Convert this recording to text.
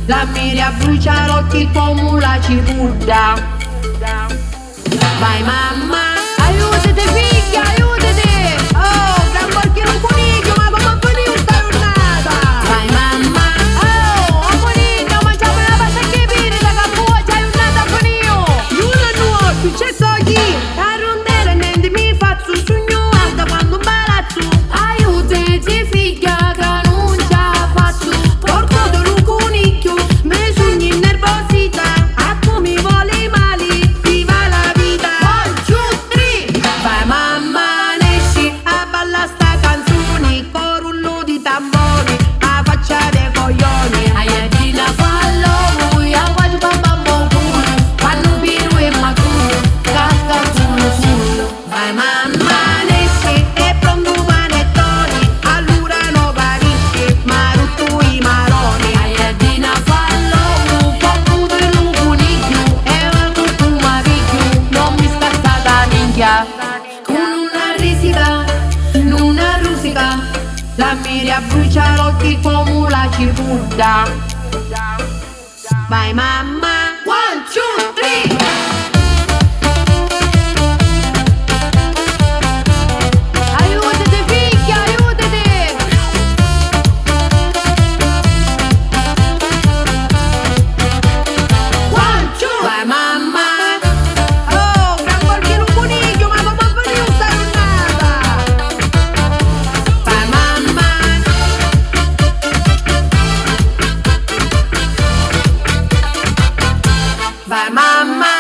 La miria brucia l'occhi come la cipulla. Vai mamma, aiutate figlia, aiutate. Oh, gran porchino un coniglio, ma come ha finito sta giornata? Vai mamma, oh, un coniglio, mangiamo la pasta che viene da capoccia, è giornata a finito. Nulla nuovo, successo chi? A rondere niente mi faccio un sogno alto quando balazzo. Aiutate figlia che non ce la faccio. Porco del coniglio, me sogni in nervosità. A come vuole male, viva la vita. 1, 2, 3. Vai mamma, esci a balla sta canzone, con rullo di tamburi, a faccia dei coglioni. Aiatina fallo, lui a guaggio babbo culo, fanno piru e maturo, casca sullo sullo. Vai mamma, esci e pronto panettoni, allora no parisci, ma rutto i maroni. Aiatina fallo, un po' del coniglio, e va tutto un maviglio, non mi scassa da minchia. Con una risica, una rusica, la miria brucia l'occhi come la cipulla. Vai mamma, 1, 2, 3. Aiutate figlia, aiutate. 1, 2. Vai mamma. Oh, gran porchino un coniglio, ma come ha finito sta giornata? Vai mamma. Vai mamma.